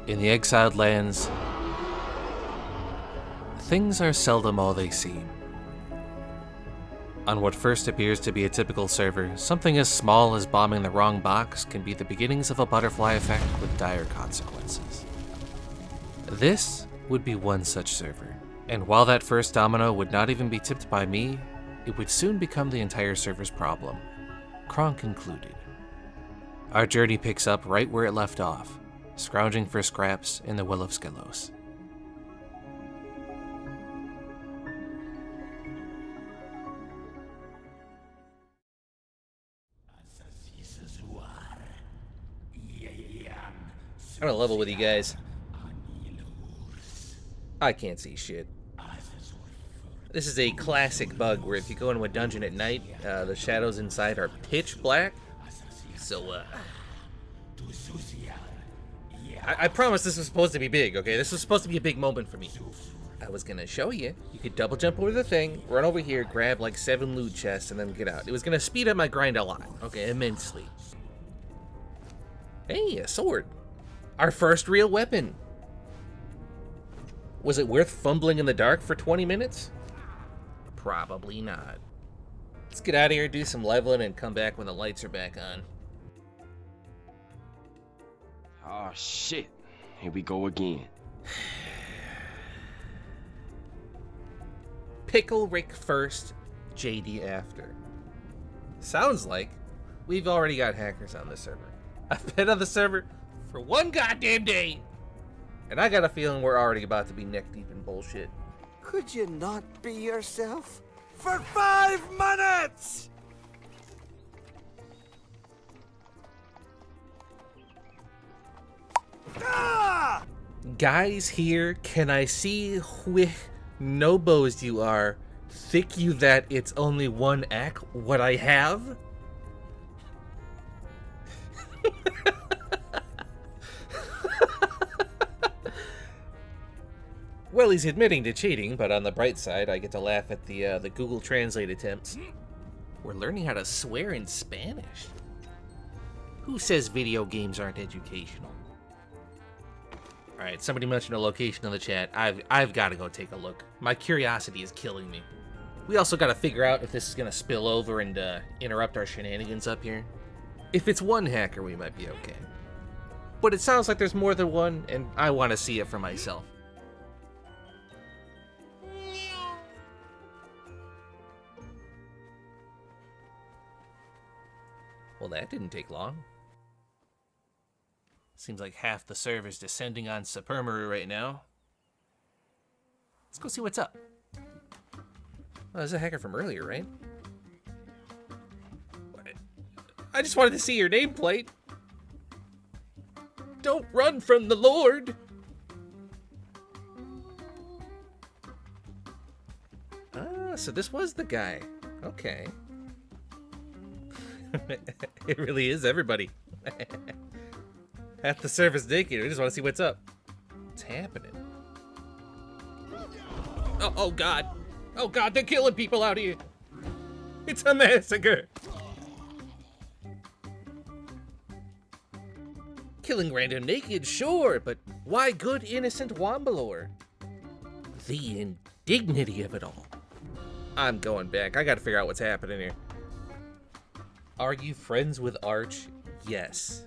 In the exiled lands, things are seldom all they seem. On what first appears to be a typical server, something as small as bombing the wrong box can be the beginnings of a butterfly effect with dire consequences. This would be one such server, and while that first domino would not even be tipped by me, it would soon become the entire server's problem, Kronk included. Our journey picks up right where it left off, scrounging for scraps in the Well of Skelos. I'm gonna level with you guys. I can't see shit. This is a classic bug where if you go into a dungeon at night, the shadows inside are pitch black. So, I promise this was supposed to be big, okay? This was supposed to be a big moment for me. I was gonna show you. You could double jump over the thing, run over here, grab like 7 loot chests, and then get out. It was gonna speed up my grind a lot, okay, immensely. Hey, a sword. Our first real weapon. Was it worth fumbling in the dark for 20 minutes? Probably not. Let's get out of here, do some leveling, and come back when the lights are back on. Oh shit, here we go again. Pickle Rick first, JD after. Sounds like we've already got hackers on the server. I've been on the server for 1 goddamn day, and I got a feeling we're already about to be neck deep in bullshit. Could you not be yourself? For 5 minutes! Ah! Guys here, can I see which nobos you are? Think you that it's only 1 act what I have? Well, he's admitting to cheating, but on the bright side, I get to laugh at the Google Translate attempts. We're learning how to swear in Spanish. Who says video games aren't educational? All right, somebody mentioned a location in the chat. I've got to go take a look. My curiosity is killing me. We also got to figure out if this is gonna spill over and interrupt our shenanigans up here. If it's 1 hacker, we might be okay. But it sounds like there's more than one, and I want to see it for myself. Well, that didn't take long. Seems like half the server's descending on Supermaru right now. Let's go see what's up. Oh, there's a hacker from earlier, right? I just wanted to see your nameplate. Don't run from the Lord. Ah, so this was the guy. Okay. It really is everybody. Half the server's naked. We just want to see what's up. What's happening? Oh God. Oh God, they're killing people out here. It's a massacre. Killing random naked, sure, but why good innocent Wombalore? The indignity of it all. I'm going back. I gotta figure out what's happening here. Are you friends with Arch? Yes.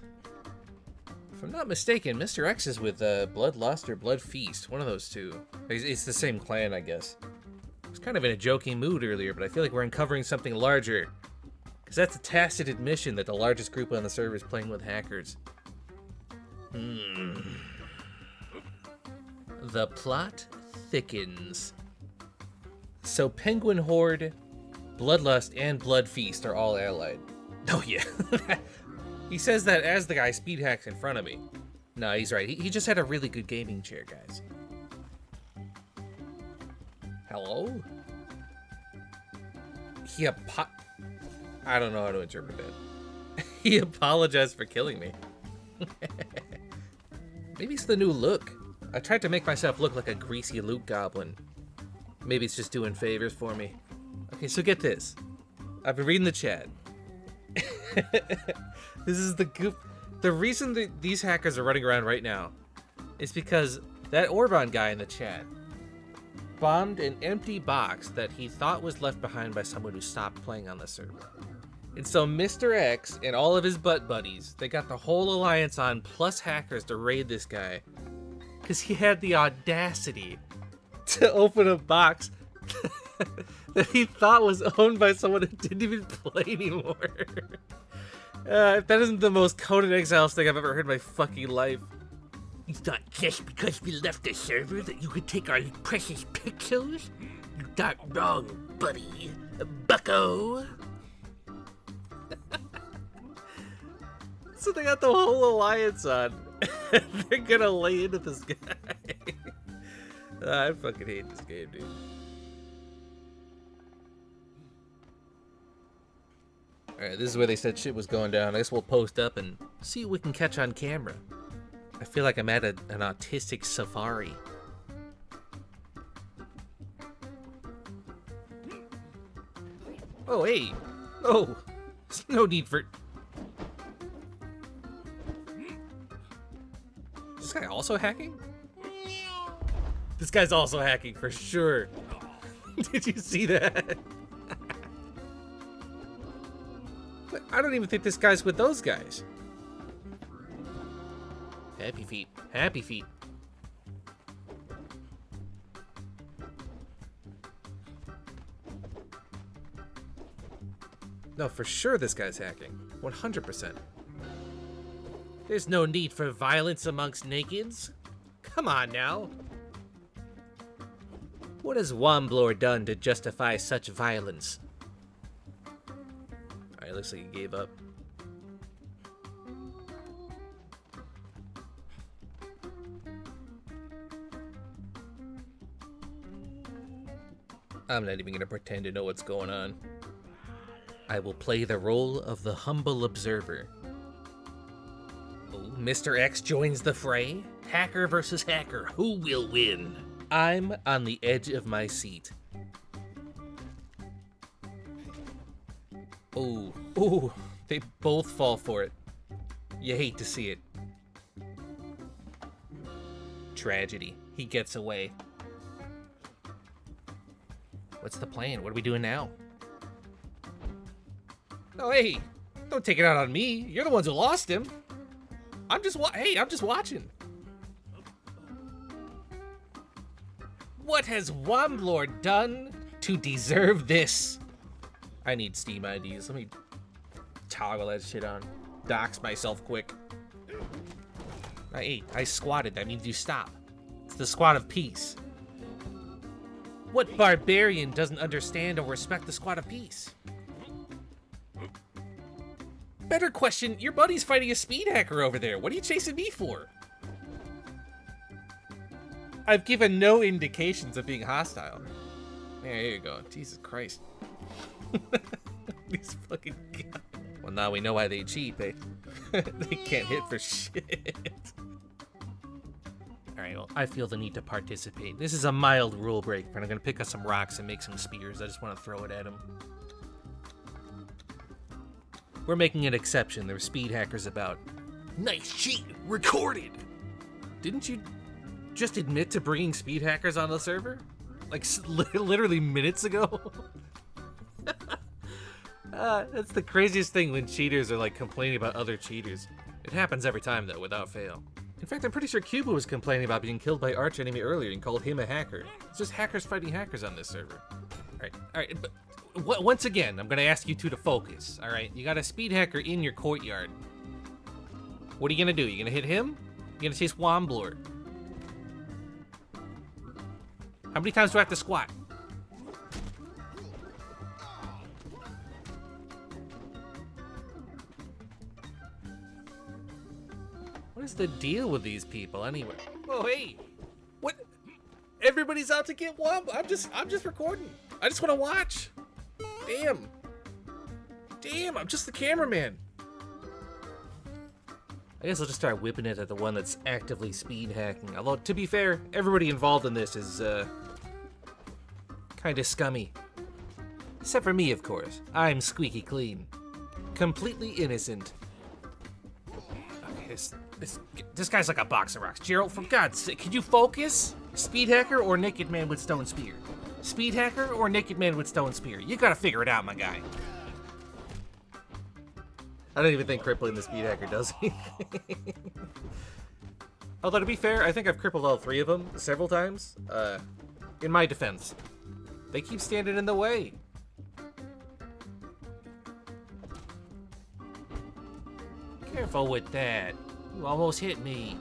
If I'm not mistaken, Mr. X is with Bloodlust or Blood Feast, one of those two. It's the same clan, I guess. I was kind of in a joking mood earlier, but I feel like we're uncovering something larger. Because that's a tacit admission that the largest group on the server is playing with hackers. The plot thickens. So Penguin Horde, Bloodlust, and Blood Feast are all allied. Oh yeah. He says that as the guy speed hacks in front of me. No, he's right. He just had a really good gaming chair, guys. Hello? I don't know how to interpret that. He apologized for killing me. Maybe it's the new look. I tried to make myself look like a greasy loot goblin. Maybe it's just doing favors for me. Okay, so get this. I've been reading the chat. This is the goop. The reason that these hackers are running around right now is because that Orban guy in the chat bombed an empty box that he thought was left behind by someone who stopped playing on the server. And so Mr. X and all of his butt buddies, they got the whole alliance on plus hackers to raid this guy because he had the audacity to open a box that he thought was owned by someone who didn't even play anymore. If that isn't the most Conan Exiles thing I've ever heard in my fucking life. You thought just because we left the server that you could take our precious pixels? You thought wrong, buddy. Bucko. So they got the whole alliance on. They're gonna lay into this guy. I fucking hate this game, dude. Alright, this is where they said shit was going down. I guess we'll post up and see what we can catch on camera. I feel like I'm at an autistic safari. Oh, hey. Oh, there's no need for... Is this guy also hacking? This guy's also hacking for sure. Did you see that? But I don't even think this guy's with those guys. Happy feet. Happy feet. No, for sure this guy's hacking. 100%. There's no need for violence amongst nakeds. Come on now. What has Womblor done to justify such violence? Alright, looks like he gave up. I'm not even gonna pretend to know what's going on. I will play the role of the humble observer. Oh, Mr. X joins the fray. Hacker versus hacker. Who will win? I'm on the edge of my seat. Oh, oh, they both fall for it. You hate to see it. Tragedy. He gets away. What's the plan? What are we doing now? Oh, hey, don't take it out on me. You're the ones who lost him. I'm just watching. What has Womblor done to deserve this? I need Steam IDs. Let me toggle that shit on. Dox myself quick. I squatted. That means you stop. It's the squad of peace. What barbarian doesn't understand or respect the squad of peace? Better question, your buddy's fighting a speed hacker over there. What are you chasing me for? I've given no indications of being hostile. There you go. Jesus Christ. These fucking guys. Well, now we know why they cheat. They can't hit for shit. Alright, well, I feel the need to participate. This is a mild rule break, but I'm gonna pick up some rocks and make some spears. I just want to throw it at him. We're making an exception. There were speed hackers about. Nice cheat. Recorded. Didn't you just admit to bringing speed hackers on the server? Like, literally minutes ago? That's the craziest thing when cheaters are, like, complaining about other cheaters. It happens every time, though, without fail. In fact, I'm pretty sure Cuba was complaining about being killed by arch enemy earlier and called him a hacker. It's just hackers fighting hackers on this server. Alright, but once again, I'm gonna ask you two to focus, alright? You got a speed hacker in your courtyard. What are you gonna do? You gonna hit him? You gonna chase Womblor? How many times do I have to squat? What is the deal with these people anyway? Oh, hey! What? Everybody's out to get Womblor. I'm just recording. I just want to watch. Damn, I'm just the cameraman. I guess I'll just start whipping it at the one that's actively speed hacking. Although, to be fair, everybody involved in this is, kinda scummy. Except for me, of course. I'm squeaky clean. Completely innocent. Okay, This guy's like a box of rocks. Gerald, for God's sake, could you focus? Speed hacker or naked man with stone spear? Speed hacker or naked man with stone spear? You gotta figure it out, my guy. I don't even think crippling the speed hacker does anything. Although, to be fair, I think I've crippled all three of them several times. In my defense. They keep standing in the way. Careful with that. You almost hit me.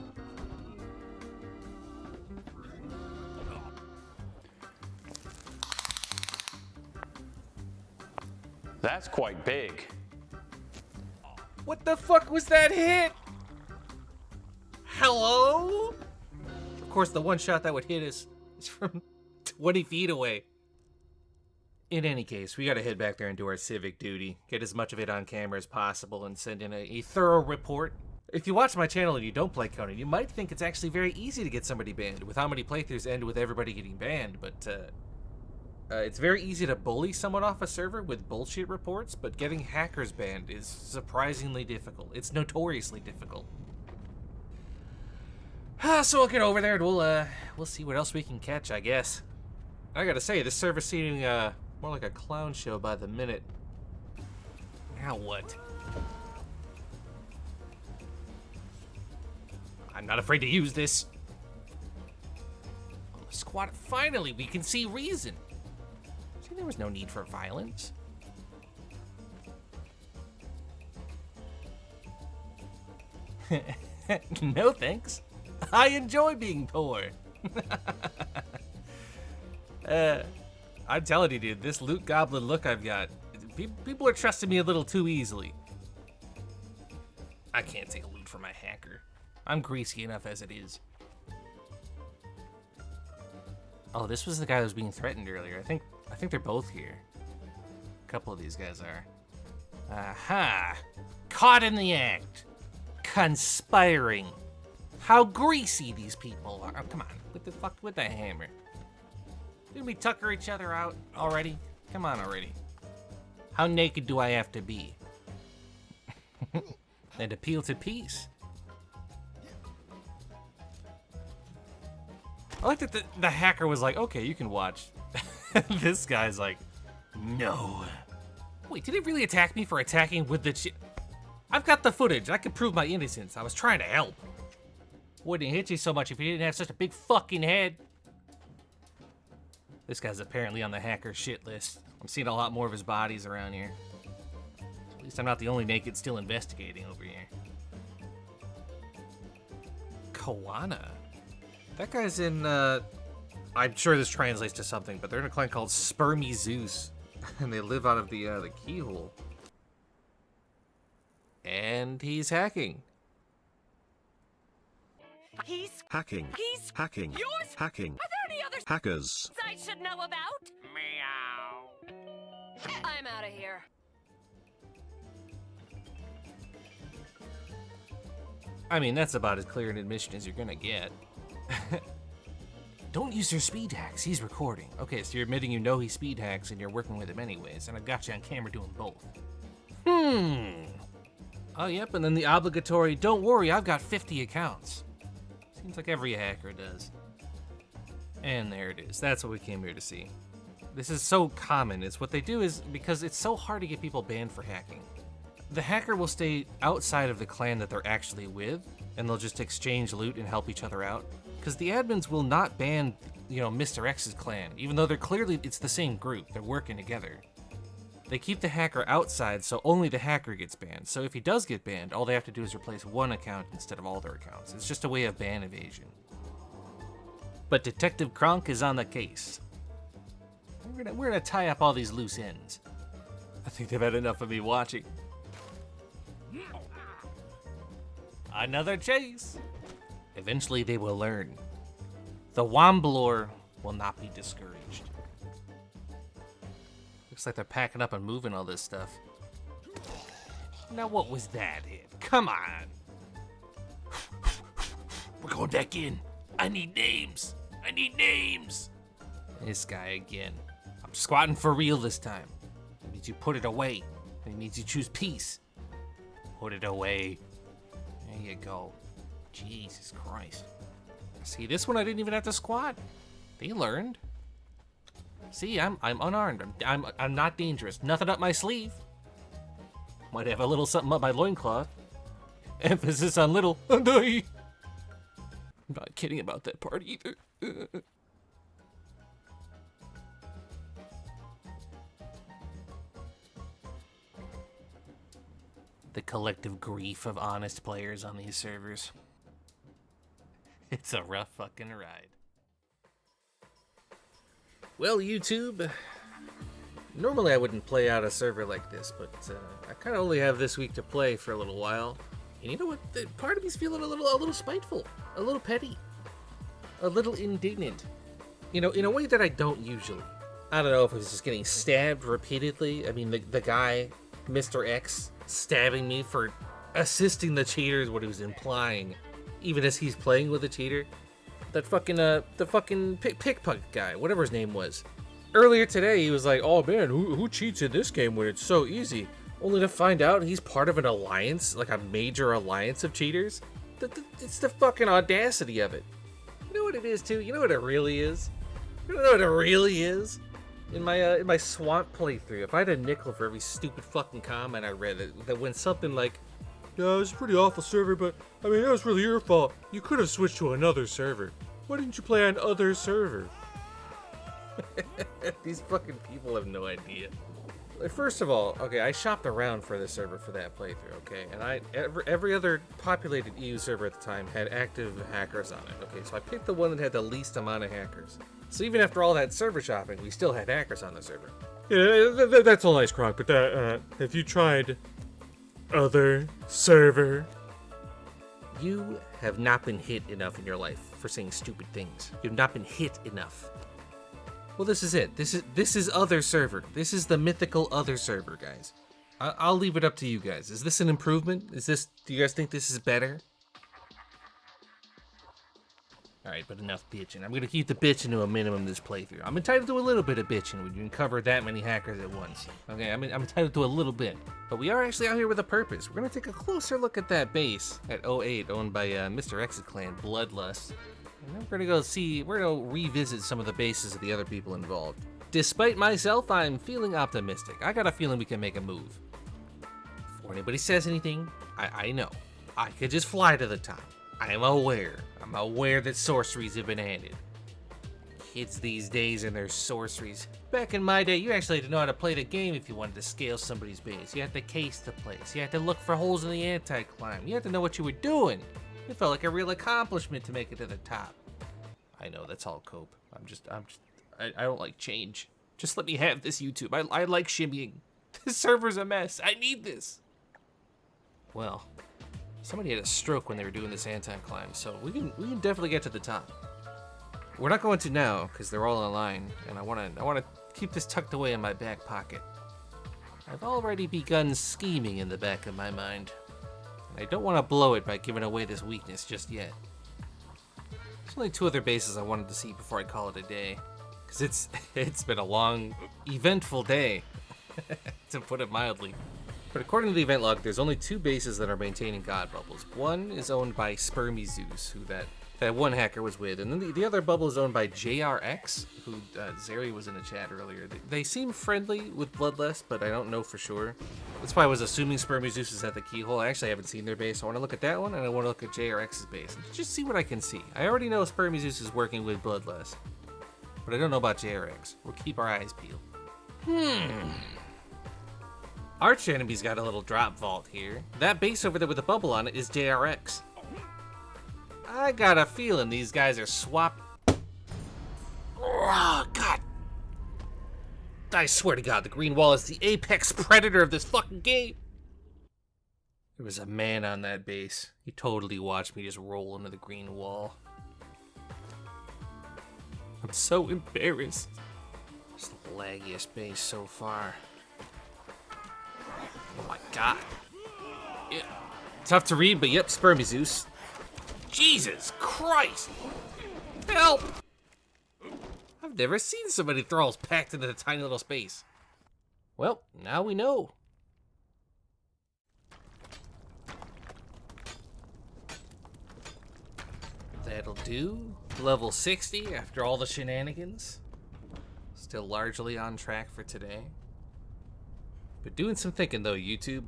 That's quite big. What the fuck was that hit? Hello? Of course, the one shot that would hit us is from 20 feet away. In any case, we gotta head back there and do our civic duty. Get as much of it on camera as possible and send in a thorough report. If you watch my channel and you don't play Conan, you might think it's actually very easy to get somebody banned, with how many playthroughs end with everybody getting banned, but it's very easy to bully someone off a server with bullshit reports, but getting hackers banned is surprisingly difficult. It's notoriously difficult. So we'll get over there and we'll see what else we can catch, I guess. I gotta say, this server's seeming more like a clown show by the minute. Now what? I'm not afraid to use this. Oh, squad, finally we can see reason. See, there was no need for violence. No thanks. I enjoy being poor. I'm telling you, dude, this loot goblin look I've got, people are trusting me a little too easily. I can't take a loot from my hacker. I'm greasy enough as it is. Oh, this was the guy who was being threatened earlier. I think they're both here. A couple of these guys are. Aha! Caught in the act. Conspiring. How greasy these people are. Oh, come on, with the hammer. Didn't we tucker each other out already? Come on already. How naked do I have to be? And appeal to peace. I like that the hacker was like, okay, you can watch. This guy's like, no. Wait, did he really attack me for attacking with the I've got the footage. I can prove my innocence. I was trying to help. Wouldn't hit you so much if you didn't have such a big fucking head. This guy's apparently on the hacker shit list. I'm seeing a lot more of his bodies around here. At least I'm not the only naked still investigating over here. Koana? That guy's in, I'm sure this translates to something, but they're in a clan called Spermy Zeus. And they live out of the keyhole. And he's hacking. He's Hacking. He's Hacking. yours. Hacking. Are there any other Hackers. I should know about? Meow. I'm out of here. I mean, that's about as clear an admission as you're gonna get. Don't use your speed hacks, he's recording. Okay, so you're admitting you know he speed hacks and you're working with him anyways, and I've got you on camera doing both. Oh, yep, and then the obligatory, don't worry, I've got 50 accounts. Seems like every hacker does. And there it is, that's what we came here to see. This is so common, it's what they do is, because it's so hard to get people banned for hacking. The hacker will stay outside of the clan that they're actually with, and they'll just exchange loot and help each other out. Because the admins will not ban, Mr. X's clan, even though it's the same group, they're working together. They keep the hacker outside, so only the hacker gets banned. So if he does get banned, all they have to do is replace one account instead of all their accounts. It's just a way of ban evasion. But Detective Kronk is on the case. We're gonna tie up all these loose ends. I think they've had enough of me watching. Another chase. Eventually they will learn. The Womblor will not be discouraged. Looks like they're packing up and moving all this stuff. Now what was that hit? Come on. We're going back in. I need names. I need names. This guy again. I'm squatting for real this time. It means you put it away. It means you choose peace. Put it away. There you go. Jesus Christ. See, this one I didn't even have to squat. They learned. See, I'm unarmed. I'm not dangerous. Nothing up my sleeve. Might have a little something up my loincloth. Emphasis on little. I'm not kidding about that part either. The collective grief of honest players on these servers. It's a rough fucking ride. Well, YouTube, normally I wouldn't play out a server like this, but I kind of only have this week to play for a little while. And you know what? Part of me's feeling a little spiteful, a little petty, a little indignant. You know, in a way that I don't usually. I don't know if it was just getting stabbed repeatedly. I mean, the guy, Mr. X, stabbing me for assisting the cheater is what he was implying, even as he's playing with a cheater. That fucking, the fucking pickpocket guy, whatever his name was. Earlier today, he was like, oh man, who cheats in this game when it's so easy? Only to find out he's part of an alliance, like a major alliance of cheaters. It's the fucking audacity of it. You know what it is, too? You know what it really is? You know what it really is? In my swamp playthrough, if I had a nickel for every stupid fucking comment I read that went something like, yeah, it was a pretty awful server, but I mean, that was really your fault. You could have switched to another server. Why didn't you play on other server? These fucking people have no idea. Like, first of all, okay, I shopped around for this server for that playthrough, okay? And every other populated EU server at the time had active hackers on it, okay? So I picked the one that had the least amount of hackers. So even after all that server shopping, we still had hackers on the server. Yeah, that's all nice, Croc, but have you tried other server? You have not been hit enough in your life for saying stupid things. You've not been hit enough. Well, this is it. This is other server. This is the mythical other server, guys. I'll leave it up to you guys. Is this an improvement? Do you guys think this is better? Alright, but enough bitching. I'm gonna keep the bitching to a minimum this playthrough. I'm entitled to a little bit of bitching when you can cover that many hackers at once. Okay, I'm entitled to a little bit. But we are actually out here with a purpose. We're gonna take a closer look at that base at 08 owned by Mr. X's clan, Bloodlust. And then we're gonna revisit some of the bases of the other people involved. Despite myself, I'm feeling optimistic. I got a feeling we can make a move. Before anybody says anything, I know. I could just fly to the top. I'm aware that sorceries have been added. Kids these days and their sorceries. Back in my day, you actually had to know how to play the game if you wanted to scale somebody's base. You had to case the place. You had to look for holes in the anti-climb. You had to know what you were doing. It felt like a real accomplishment to make it to the top. I know, that's all cope. I don't like change. Just let me have this, YouTube. I like shimmying. This server's a mess. I need this. Well, somebody had a stroke when they were doing this anti-climb, so we can definitely get to the top. We're not going to now, because they're all in line, and I wanna keep this tucked away in my back pocket. I've already begun scheming in the back of my mind. And I don't want to blow it by giving away this weakness just yet. There's only 2 other bases I wanted to see before I call it a day. Because it's been a long, eventful day, to put it mildly. But according to the event log, there's only 2 bases that are maintaining God Bubbles. One is owned by Spermy Zeus, who that one hacker was with, and then the other bubble is owned by JRX, who Zeri was in the chat earlier. They seem friendly with Bloodlust, but I don't know for sure. That's why I was assuming Spermy Zeus is at the keyhole. I actually haven't seen their base. I want to look at that one, and I want to look at JRX's base. Just see what I can see. I already know Spermy Zeus is working with Bloodlust, but I don't know about JRX. We'll keep our eyes peeled. Arch Enemy's got a little drop vault here. That base over there with the bubble on it is JRX. I got a feeling these guys are swapped. Oh, God. I swear to God, the green wall is the apex predator of this fucking game. There was a man on that base. He totally watched me just roll into the green wall. I'm so embarrassed. It's the laggiest base so far. Oh my God. Yeah. Tough to read, but yep, Spermy Zeus. Jesus Christ! Help! I've never seen so many thralls packed into a tiny little space. Well, now we know. That'll do. Level 60 after all the shenanigans. Still largely on track for today. But doing some thinking though, YouTube.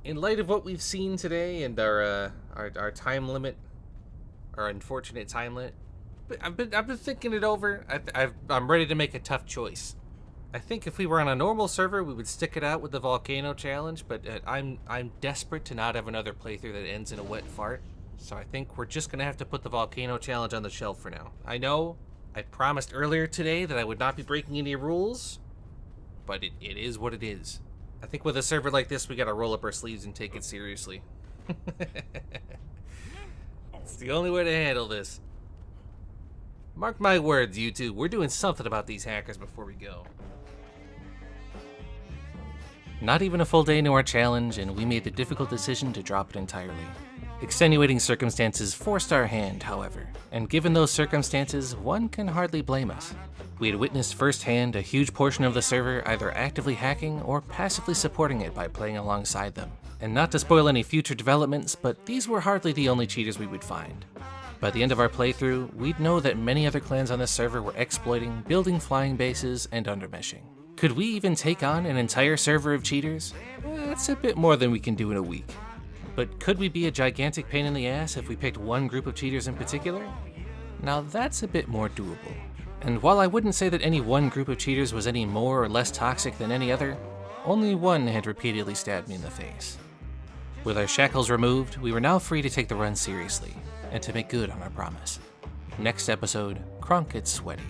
In light of what we've seen today and our time limit, our unfortunate time limit, I've been thinking it over. I'm ready to make a tough choice. I think if we were on a normal server, we would stick it out with the volcano challenge, but I'm desperate to not have another playthrough that ends in a wet fart. So I think we're just gonna have to put the volcano challenge on the shelf for now. I know I promised earlier today that I would not be breaking any rules, but it is what it is. I think with a server like this, we gotta roll up our sleeves and take it seriously. It's the only way to handle this. Mark my words, YouTube, we're doing something about these hackers before we go. Not even a full day into our challenge, and we made the difficult decision to drop it entirely. Extenuating circumstances forced our hand, however, and given those circumstances, one can hardly blame us. We had witnessed firsthand a huge portion of the server either actively hacking or passively supporting it by playing alongside them. And not to spoil any future developments, but these were hardly the only cheaters we would find. By the end of our playthrough, we'd know that many other clans on this server were exploiting, building flying bases, and undermeshing. Could we even take on an entire server of cheaters? That's a bit more than we can do in a week. But could we be a gigantic pain in the ass if we picked one group of cheaters in particular? Now that's a bit more doable. And while I wouldn't say that any one group of cheaters was any more or less toxic than any other, only one had repeatedly stabbed me in the face. With our shackles removed, we were now free to take the run seriously, and to make good on our promise. Next episode, Kronk gets sweaty.